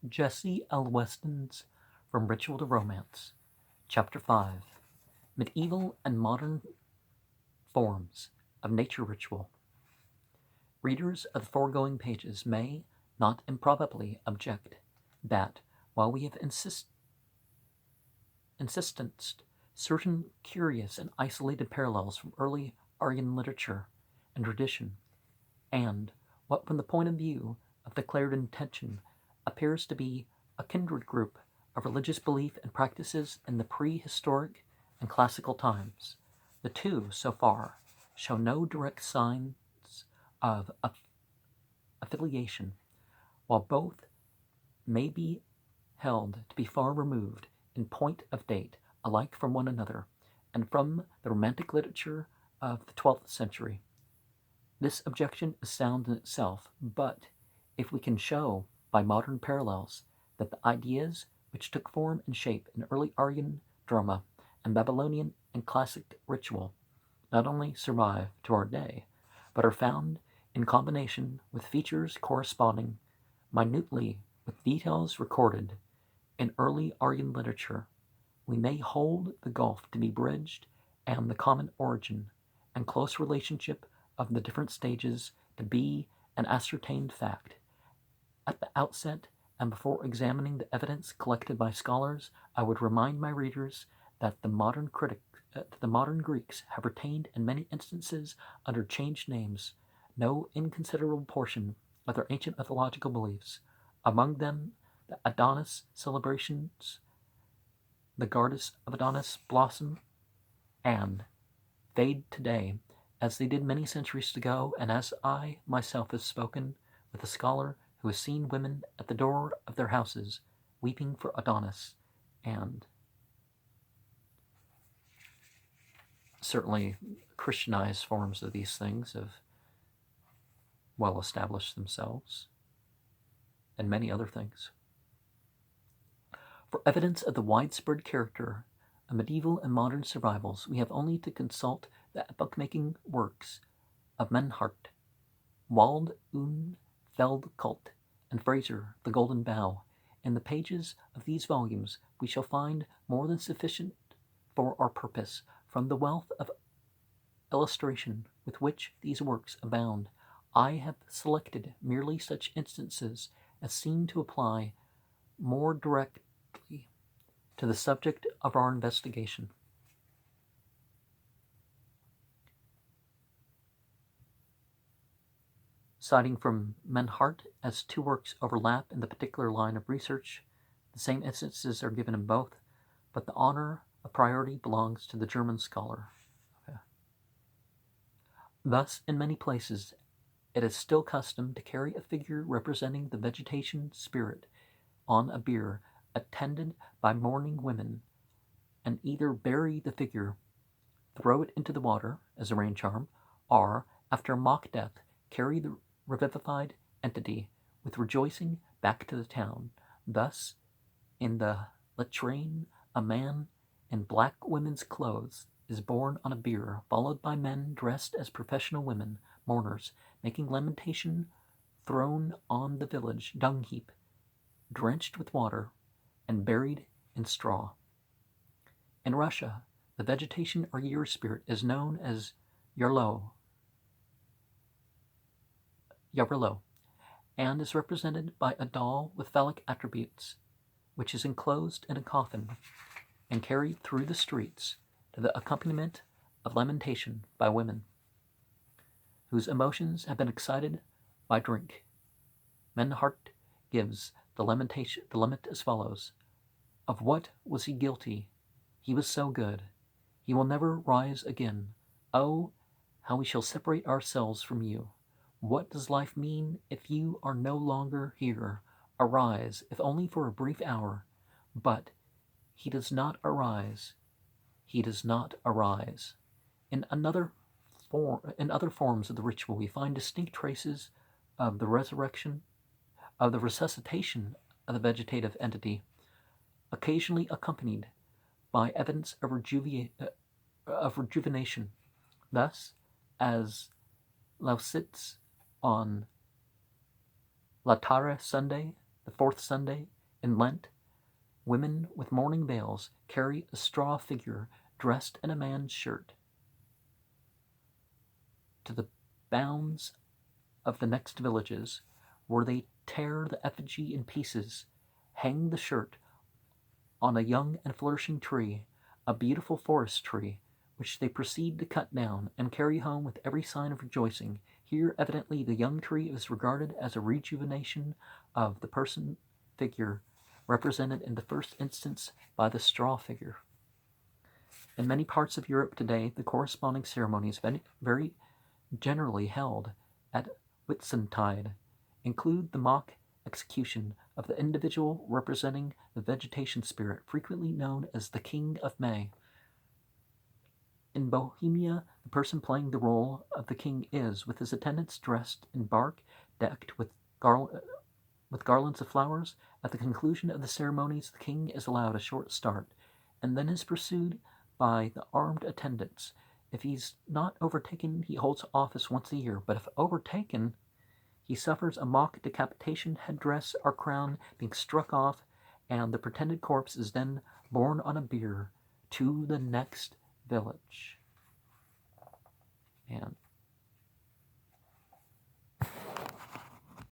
Jessie L. Weston's From Ritual to Romance, Chapter 5, Medieval and Modern Forms of Nature Ritual. Readers of the foregoing pages may, not improbably, object that, while we have instanced certain curious and isolated parallels from early Aryan literature and tradition, and what from the point of view of declared intention appears to be a kindred group of religious belief and practices in the prehistoric and classical times, the two, so far, show no direct signs of affiliation, while both may be held to be far removed in point of date alike from one another and from the romantic literature of the 12th century. This objection is sound in itself, but if we can show by modern parallels that the ideas which took form and shape in early Aryan drama and Babylonian and classic ritual not only survive to our day, but are found in combination with features corresponding minutely with details recorded in early Aryan literature, we may hold the gulf to be bridged and the common origin and close relationship of the different stages to be an ascertained fact. At the outset, and before examining the evidence collected by scholars, I would remind my readers that the modern Greeks have retained in many instances under changed names no inconsiderable portion of their ancient mythological beliefs, among them the Adonis celebrations, the goddess of Adonis blossom and fade today, as they did many centuries ago, and as I myself have spoken with a scholar who has seen women at the door of their houses weeping for Adonis, and certainly Christianized forms of these things have well established themselves, and many other things. For evidence of the widespread character of medieval and modern survivals, we have only to consult the epoch-making works of Menhart, Wald und Feldkult, and Fraser, The Golden Bough. In the pages of these volumes we shall find more than sufficient for our purpose from the wealth of illustration with which these works abound. I have selected merely such instances as seem to apply more directly to the subject of our investigation. Citing from Menhart, as two works overlap in the particular line of research, the same instances are given in both, but the honor of priority belongs to the German scholar. Okay. Thus, in many places, it is still custom to carry a figure representing the vegetation spirit on a bier, attended by mourning women, and either bury the figure, throw it into the water as a rain charm, or, after a mock death, carry the revivified entity with rejoicing back to the town. Thus, in the latrine, a man in black women's clothes is borne on a bier, followed by men dressed as professional women, mourners, making lamentation, thrown on the village dung heap, drenched with water, and buried in straw. In Russia, the vegetation or year spirit is known as Yarlo, and is represented by a doll with phallic attributes, which is enclosed in a coffin and carried through the streets to the accompaniment of lamentation by women, whose emotions have been excited by drink. Menhart gives the lament as follows: "Of what was he guilty? He was so good. He will never rise again. Oh, how we shall separate ourselves from you. What does life mean if you are no longer here? Arise, if only for a brief hour." But he does not arise. He does not arise. In other forms of the ritual, we find distinct traces of the resurrection, of the resuscitation of the vegetative entity, occasionally accompanied by evidence of rejuvenation. Thus, as Lausitz on Laetare Sunday, The fourth Sunday in Lent, women with mourning veils carry a straw figure dressed in a man's shirt to the bounds of the next villages, where they tear the effigy in pieces, hang the shirt on a young and flourishing tree, a beautiful forest tree, which they proceed to cut down and carry home with every sign of rejoicing. Here, evidently, the young tree is regarded as a rejuvenation of the person figure represented in the first instance by the straw figure. In many parts of Europe today, the corresponding ceremony is very generally held at Whitsuntide, include the mock execution of the individual representing the vegetation spirit, frequently known as the King of May. In Bohemia, the person playing the role of the king is, with his attendants dressed in bark, decked with garlands of flowers. At the conclusion of the ceremonies, the king is allowed a short start, and then is pursued by the armed attendants. If he's not overtaken, he holds office once a year, but if overtaken, he suffers a mock decapitation, headdress or crown being struck off, and the pretended corpse is then borne on a bier to the next village. And